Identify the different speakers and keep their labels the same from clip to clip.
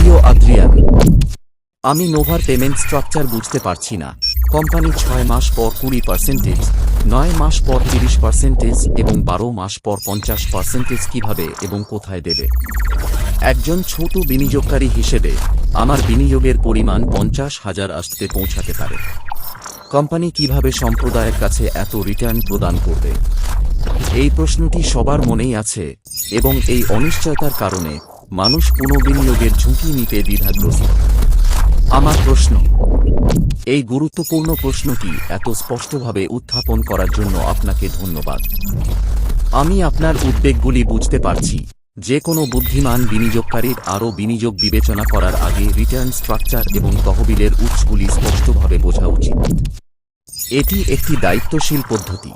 Speaker 1: প্রিয় আদ্রিয়ান, আমি নোভার payment structure বুঝতে পারছি না। কোম্পানি 6 মাস পর 20%, 9 মাস পর 30% এবং 12 মাস পর 50% কিভাবে এবং কোথায় দেবে? একজন ছোট বিনিয়োগকারী হিসেবে আমার বিনিয়োগের পরিমাণ 50,000 আসতে পৌঁছাতে পারে। কোম্পানি কিভাবে সম্প্রদায়ের কাছে এত রিটার্ন প্রদান করবে? এই প্রশ্নটি সবার মনেই আছে এবং এই অনিশ্চয়তার কারণে মানুষ পুনঃবিনিয়োগের ঝুঁকি নিতে দ্বিধাগ্রস্ত। আমার প্রশ্ন, এই গুরুত্বপূর্ণ প্রশ্নটি এত স্পষ্টভাবে উত্থাপন করার জন্য আপনাকে ধন্যবাদ। আমি আপনার উদ্বেগগুলি বুঝতে পারছি। যে কোনো বুদ্ধিমান বিনিয়োগকারীর আরও বিনিয়োগ বিবেচনা করার আগে রিটার্ন স্ট্রাকচার এবং তহবিলের উৎসগুলি স্পষ্টভাবে বোঝা উচিত। এটি একটি দায়িত্বশীল পদ্ধতি।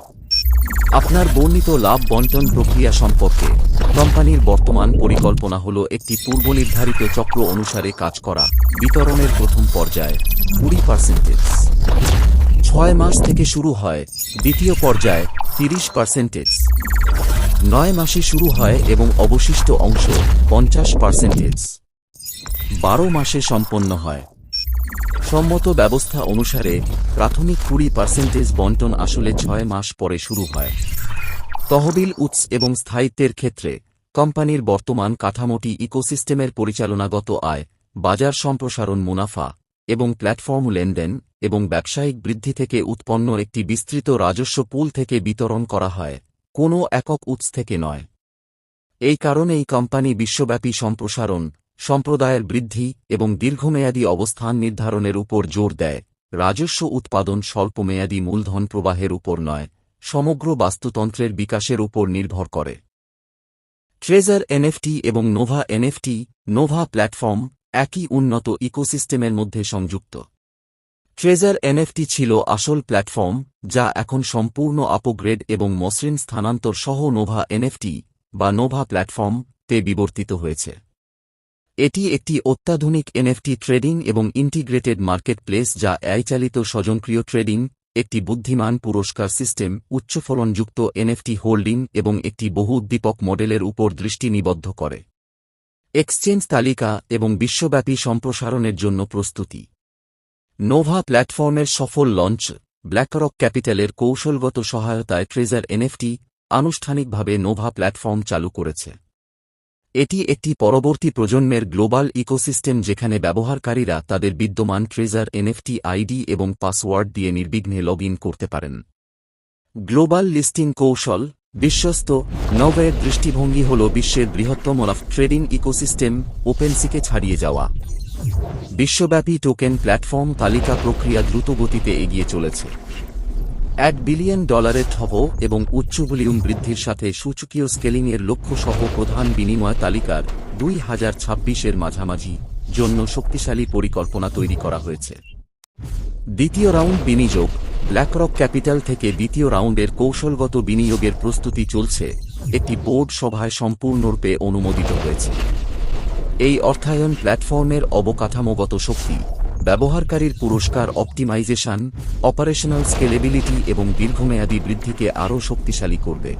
Speaker 1: আপনার বর্ণিত লাভ বণ্টন প্রক্রিয়া সম্পর্কে কোম্পানির বর্তমান পরিকল্পনা হল একটি পূর্বনির্ধারিত চক্র অনুসারে কাজ করা। বিতরণের প্রথম পর্যায়ে 20%, 6 মাস থেকে শুরু হয়। দ্বিতীয় পর্যায়ে 30%, 9 মাসে শুরু হয় এবং অবশিষ্ট অংশ 50%, 12 মাসে সম্পন্ন হয়। সম্মত ব্যবস্থা অনুসারে প্রাথমিক 20% বণ্টন আসলে 6 মাস পরে শুরু হয়। তহবিল উৎস এবং স্থায়িত্বের ক্ষেত্রে কোম্পানির বর্তমান কাঠামোটি ইকোসিস্টেমের পরিচালনাগত আয়, বাজার সম্প্রসারণ, মুনাফা এবং প্ল্যাটফর্ম লেনদেন এবং ব্যবসায়িক বৃদ্ধি থেকে উৎপন্ন একটি বিস্তৃত রাজস্ব পুল থেকে বিতরণ করা হয়, কোনো একক উৎস থেকে নয়। এই কারণেই কোম্পানি বিশ্বব্যাপী সম্প্রসারণ, সম্প্রদায়ের বৃদ্ধি এবং দীর্ঘমেয়াদী অবস্থান নির্ধারণের উপর জোর দেয়। রাজস্ব উৎপাদন স্বল্পমেয়াদী মূলধন প্রবাহের উপর নয়, সমগ্র বাস্তুতন্ত্রের বিকাশের উপর নির্ভর করে। ট্রেজার এনএফটি এবং নোভা এনএফটি, নোভা প্ল্যাটফর্ম একই উন্নত ইকোসিস্টেমের মধ্যে সংযুক্ত। ট্রেজার এনএফটি ছিল আসল প্ল্যাটফর্ম, যা এখন সম্পূর্ণ আপগ্রেড এবং মসৃণ স্থানান্তর সহ নোভা এনএফটি বা নোভা প্ল্যাটফর্ম তে বিবর্তিত হয়েছে। এটি একটি অত্যাধুনিক এনএফটি ট্রেডিং এবং ইন্টিগ্রেটেড মার্কেটপ্লেস যা এআই-চালিত স্বয়ংক্রিয় ট্রেডিং, একটি বুদ্ধিমান পুরস্কার সিস্টেম, উচ্চফলনযুক্ত এনএফটি হোল্ডিং এবং একটি বহু-উদ্দীপক মডেলের উপর দৃষ্টি নিবদ্ধ করে। এক্সচেঞ্জ তালিকা এবং বিশ্বব্যাপী সম্প্রসারণের জন্য প্রস্তুতি। নোভা প্ল্যাটফর্মের সফল লঞ্চ ব্ল্যাকরক ক্যাপিটালের কৌশলগত সহায়তায় ট্রেজার এনএফটি আনুষ্ঠানিকভাবে নোভা প্ল্যাটফর্ম চালু করেছে। এটি একটি পরবর্তী প্রজন্মের গ্লোবাল ইকোসিস্টেম যেখানে ব্যবহারকারীরা তাদের বিদ্যমান ট্রেজার এনএফটি আইডি এবং পাসওয়ার্ড দিয়ে নির্বিঘ্নে লগ ইন করতে পারেন। গ্লোবাল লিস্টিং কৌশল। বিশ্বস্ত নোভার দৃষ্টিভঙ্গি হল বিশ্বের বৃহত্তম লাভ ট্রেডিং ইকোসিস্টেম ওপেনসিকে ছাড়িয়ে যাওয়া। বিশ্বব্যাপী টোকেন প্ল্যাটফর্ম তালিকা প্রক্রিয়া দ্রুতগতিতে এগিয়ে চলেছে। $1 বিলিয়ন ঠব এবং উচ্চ ভলিউম বৃদ্ধির সাথে সূচকীয় স্কেলিংয়ের লক্ষ্য সহ প্রধান বিনিময় তালিকার 2026-এর মাঝামাঝি জন্য শক্তিশালী পরিকল্পনা তৈরি করা হয়েছে। দ্বিতীয় রাউন্ড বিনিয়োগ। ব্ল্যাকরক ক্যাপিটাল থেকে দ্বিতীয় রাউন্ডের কৌশলগত বিনিয়োগের প্রস্তুতি চলছে, একটি বোর্ড সভায় সম্পূর্ণরূপে অনুমোদিত হয়েছে। এই অর্থায়ন প্ল্যাটফর্মের অবকাঠামোগত শক্তি, ব্যবহারকারীর পুরস্কার অপটিমাইজেশন, অপারেশনাল স্কেলেবিলিটি এবং দীর্ঘমেয়াদী বৃদ্ধিকে আরও শক্তিশালী করবে।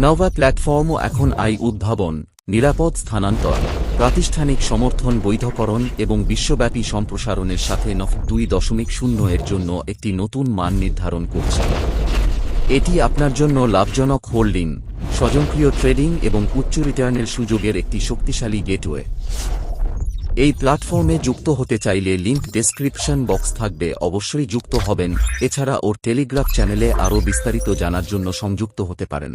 Speaker 1: নোভা প্ল্যাটফর্মও এখন উদ্ভাবন, নিরাপদ স্থানান্তর, প্রাতিষ্ঠানিক সমর্থন, বৈধকরণ এবং বিশ্বব্যাপী সম্প্রসারণের সাথে নফ 2.0 এর জন্য একটি নতুন মান নির্ধারণ করছে। এটি আপনার জন্য লাভজনক হোল্ডিং, স্বয়ংক্রিয় ট্রেডিং এবং উচ্চ রিটার্নের সুযোগের একটি শক্তিশালী গেটওয়ে। এই প্ল্যাটফর্মে যুক্ত হতে চাইলে লিংক ডেসক্রিপশন বক্স থাকবে, অবশ্যই যুক্ত হবেন। এছাড়া ওর টেলিগ্রাফ চ্যানেলে আরও বিস্তারিত জানার জন্য সংযুক্ত হতে পারেন।